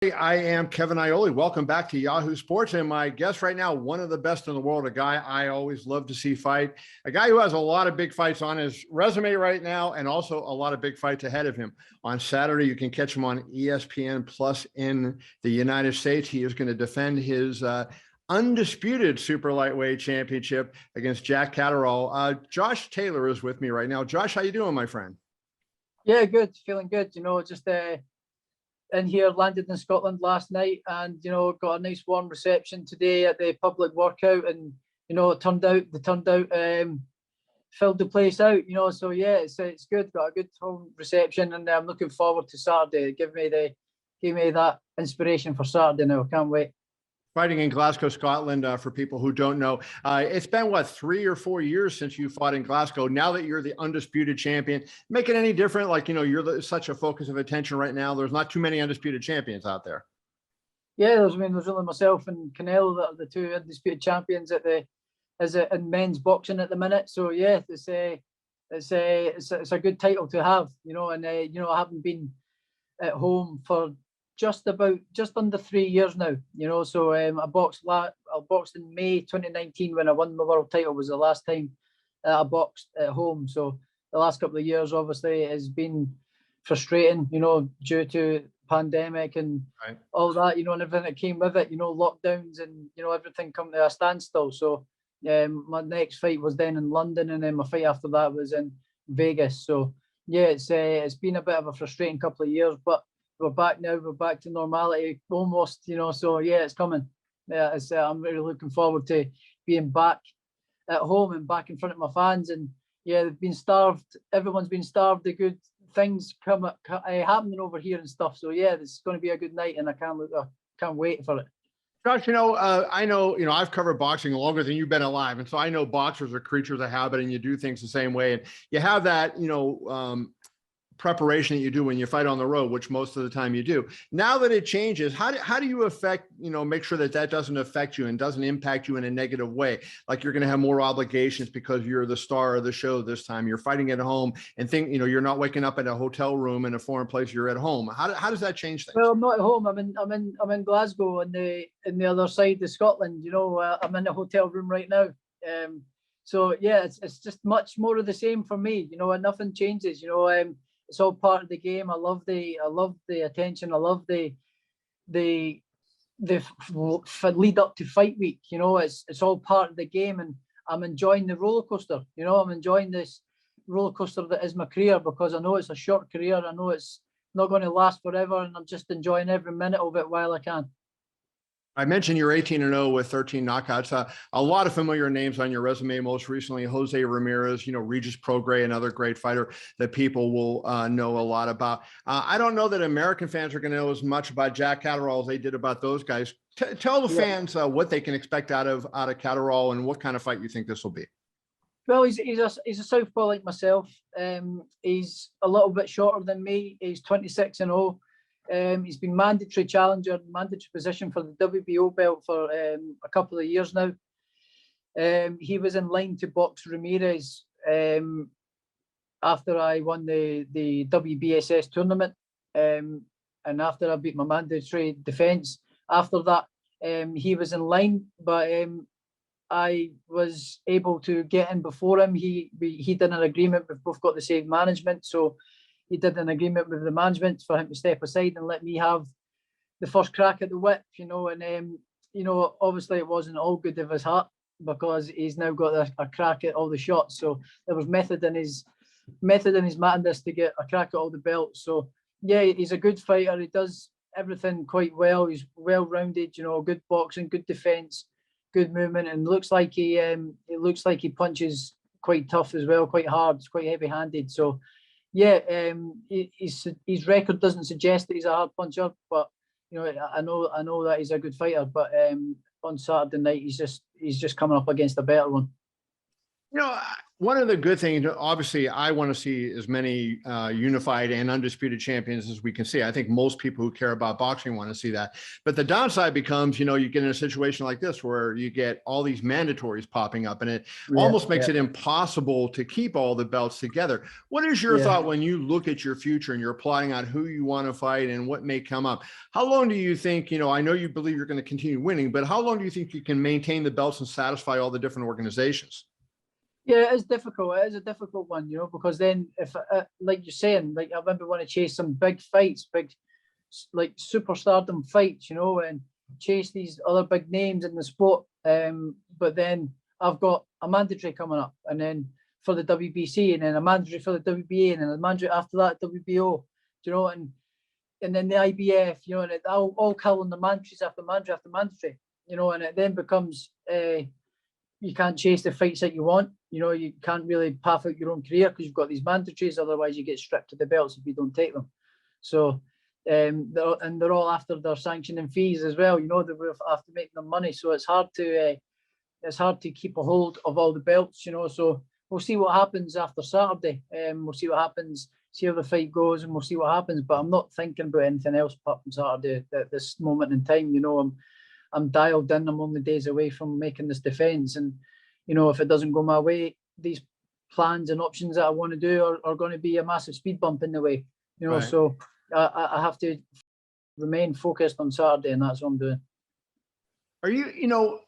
I am Kevin Iole. Welcome back to Yahoo Sports. And my guest right now, one of the best in the world, a guy I always love to see fight, a guy who has a lot of big fights on his resume right now, and also a lot of big fights ahead of him. On Saturday, you can catch him on ESPN Plus in the United States. He is going to defend his undisputed super lightweight championship against Jack Catterall. Josh Taylor is with me right now. Josh, how you doing, my friend? Yeah, good. Feeling good. Just in here, landed in Scotland last night, and got a nice warm reception today at the public workout, and it turned out filled the place out. So yeah, it's good. Got a good home reception, and I'm looking forward to Saturday. Give me that inspiration for Saturday now. Can't wait. Fighting in Glasgow, Scotland, for people who don't know. It's been, what, 3 or 4 years since you fought in Glasgow. Now that you're the undisputed champion, make it any different? Like, you're such a focus of attention right now. There's not too many undisputed champions out there. Yeah, there's only myself and Canelo that are the two undisputed champions in men's boxing at the minute. So yeah, it's a good title to have, and I haven't been at home for just under 3 years now, so I boxed in May 2019 when I won the world title. Was the last time I boxed at home. So the last couple of years obviously has been frustrating, due to pandemic and right. all that, and everything that came with it, lockdowns and everything come to a standstill. So my next fight was then in London, and then my fight after that was in Vegas. So yeah, it's been a bit of a frustrating couple of years, but we're back now. We're back to normality almost, so yeah, it's coming. Yeah, I'm really looking forward to being back at home and back in front of my fans. And yeah, they've been starved. Everyone's been starved. The good things happening over here and stuff. So yeah, it's going to be a good night, and I can't wait for it. Josh, I know, I've covered boxing longer than you've been alive. And so I know boxers are creatures of habit, and you do things the same way. And you have that, preparation that you do when you fight on the road, which most of the time you do. Now that it changes, how do you make sure that doesn't affect you and doesn't impact you in a negative way? Like you're going to have more obligations because you're the star of the show this time. You're fighting at home and you're not waking up in a hotel room in a foreign place. You're at home. How does that change things? Well, I'm not at home. I'm in Glasgow on the other side of Scotland. I'm in a hotel room right now. So yeah, it's just much more of the same for me. And nothing changes. It's all part of the game. I love the attention. I love the lead up to fight week. It's all part of the game, and I'm enjoying the roller coaster. I'm enjoying this roller coaster that is my career, because I know it's a short career. I know it's not going to last forever, and I'm just enjoying every minute of it while I can. I mentioned you're 18-0 with 13 knockouts. A lot of familiar names on your resume. Most recently, Jose Ramirez, Regis Prograis, another great fighter that people will know a lot about. I don't know that American fans are going to know as much about Jack Catterall as they did about those guys. Tell the fans what they can expect out of Catterall, and what kind of fight you think this will be. Well, he's a southpaw like myself. He's a little bit shorter than me. He's 26-0. He's been mandatory position for the WBO belt for a couple of years now. He was in line to box Ramirez after I won the WBSS tournament, and after I beat my mandatory defence. After that, he was in line, but I was able to get in before him. He did an agreement. We've both got the same management, so he did an agreement with the management for him to step aside and let me have the first crack at the whip, and obviously it wasn't all good of his heart, because he's now got a crack at all the shots. So there was method in his madness to get a crack at all the belts. So yeah, he's a good fighter. He does everything quite well. He's well-rounded, good boxing, good defense, good movement, and looks like he punches quite tough as well, quite hard, quite heavy-handed. So yeah, his record doesn't suggest that he's a hard puncher, but I know that he's a good fighter. But on Saturday night, he's just coming up against a better one. One of the good things, obviously, I want to see as many unified and undisputed champions as we can see. I think most people who care about boxing want to see that. But the downside becomes, you get in a situation like this where you get all these mandatories popping up, and it almost makes it impossible to keep all the belts together. What is your thought when you look at your future and you're plotting out who you want to fight and what may come up? How long do you think, I know you believe you're going to continue winning, but how long do you think you can maintain the belts and satisfy all the different organizations? Yeah, it is difficult. It is a difficult one, because then if, like you're saying, like I remember want to chase some big fights, big like superstardom fights, and chase these other big names in the sport. But then I've got a mandatory coming up, and then for the WBC, and then a mandatory for the WBA, and then a mandatory after that WBO, and then the IBF, and it all kill on the mandatories after mandatory after mandatory, and it then becomes you can't chase the fights that you want. You can't really path out your own career because you've got these mandatories. Otherwise, you get stripped of the belts if you don't take them. So, they're all after their sanctioning fees as well. They have to make them money. So it's hard to keep a hold of all the belts. So we'll see what happens after Saturday. We'll see what happens. See how the fight goes, and we'll see what happens. But I'm not thinking about anything else apart from Saturday at this moment in time. I'm dialed in. I'm only days away from making this defence, and if it doesn't go my way, these plans and options that I want to do are going to be a massive speed bump in the way. Right. So I have to remain focused on Saturday, and that's what I'm doing. Are you,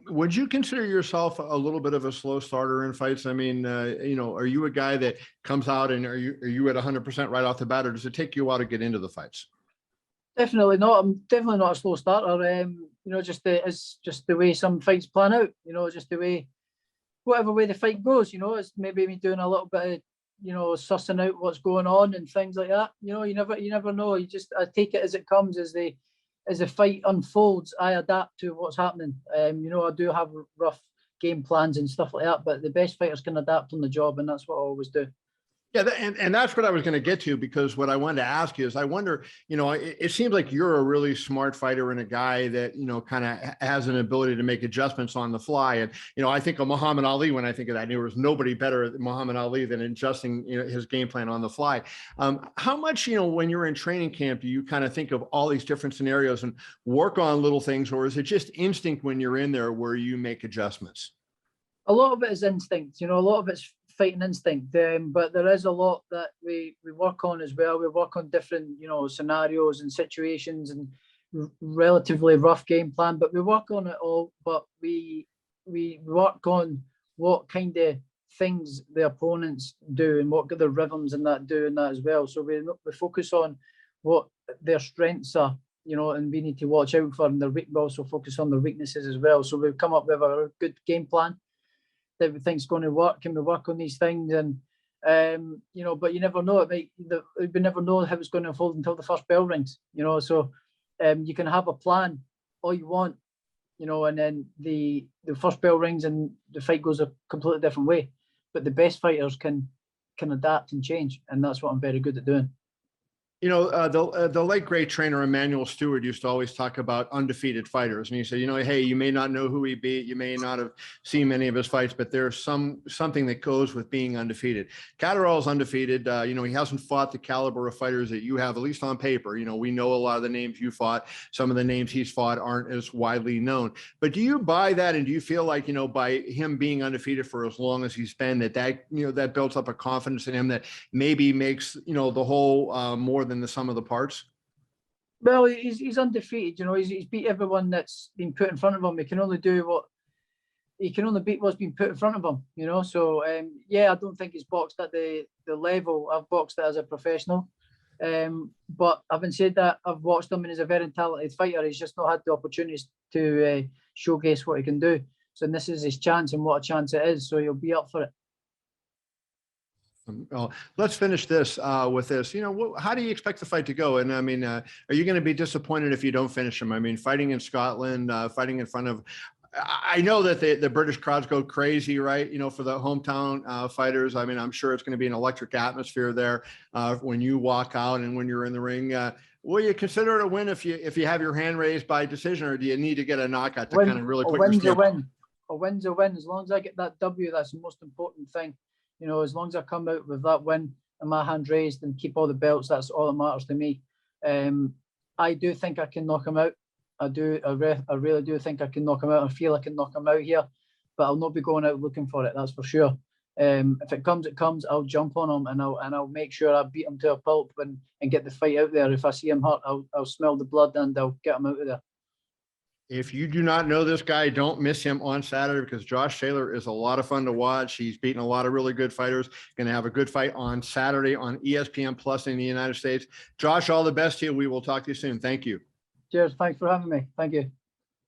would you consider yourself a little bit of a slow starter in fights? I mean, are you a guy that comes out and are you at 100% right off the bat, or does it take you a while to get into the fights? Definitely not. I'm definitely not a slow starter. It's just the way some fights plan out. Just the way, whatever way the fight goes. It's maybe me doing a little bit of, sussing out what's going on and things like that. You never know. I take it as it comes. As the fight unfolds, I adapt to what's happening. I do have rough game plans and stuff like that, but the best fighters can adapt on the job, and that's what I always do. Yeah, and that's what I was going to get to, because what I wanted to ask you is, I wonder, it seems like you're a really smart fighter and a guy that, kind of has an ability to make adjustments on the fly. And, I think of Muhammad Ali, when I think of that, there was nobody better than Muhammad Ali than adjusting, his game plan on the fly. How much, when you're in training camp, do you kind of think of all these different scenarios and work on little things, or is it just instinct when you're in there where you make adjustments? A lot of it is instinct, a lot of it's fighting instinct, but there is a lot that we work on as well. We work on different scenarios and situations and relatively rough game plan, but we work on it all. But we work on what kind of things the opponents do and what the rhythms and that do and that as well. So we focus on what their strengths are, and we need to watch out for, and we also focus on their weaknesses as well. So we've come up with a good game plan that we think's going to work, and we work on these things, and but you never know. We never know how it's going to unfold until the first bell rings. So you can have a plan all you want, and then the first bell rings and the fight goes a completely different way. But the best fighters can adapt and change, and that's what I'm very good at doing. The late great trainer Emmanuel Stewart used to always talk about undefeated fighters, and he said, hey, you may not know who he beat, you may not have seen many of his fights, but there's something that goes with being undefeated. Catterall's undefeated. He hasn't fought the caliber of fighters that you have, at least on paper. We know a lot of the names you fought. Some of the names he's fought aren't as widely known. But do you buy that, and do you feel like, by him being undefeated for as long as he's been, that builds up a confidence in him that maybe makes the whole more than the sum of the parts? Well, he's undefeated. He's beat everyone that's been put in front of him. He can only beat what's been put in front of him. So I don't think he's boxed at the level I've boxed at as a professional. But having said that, I've watched him, and he's a very talented fighter. He's just not had the opportunities to showcase what he can do. So this is his chance, and what a chance it is. So he'll be up for it. Well, let's finish this with this. How do you expect the fight to go? And I mean, are you going to be disappointed if you don't finish him? I mean, fighting in Scotland, fighting in front of, I know that the British crowds go crazy, right? For the hometown fighters. I mean, I'm sure it's going to be an electric atmosphere there when you walk out and when you're in the ring. Will you consider it a win if you have your hand raised by decision, or do you need to get a knockout to kind of really put your stamp? A win. a win's a win. As long as I get that W, that's the most important thing. You know, as long as I come out with that win and my hand raised and keep all the belts, that's all that matters to me. I do think I can knock him out. I really do think I can knock him out. I feel I can knock him out here, but I'll not be going out looking for it. That's for sure. If it comes, it comes. I'll jump on him and I'll make sure I beat him to a pulp and get the fight out there. If I see him hurt, I'll smell the blood and I'll get him out of there. If you do not know this guy, don't miss him on Saturday, because Josh Taylor is a lot of fun to watch. He's beaten a lot of really good fighters. Going to have a good fight on Saturday on ESPN Plus in the United States. Josh, all the best to you. We will talk to you soon. Thank you. Cheers. Thanks for having me. Thank you.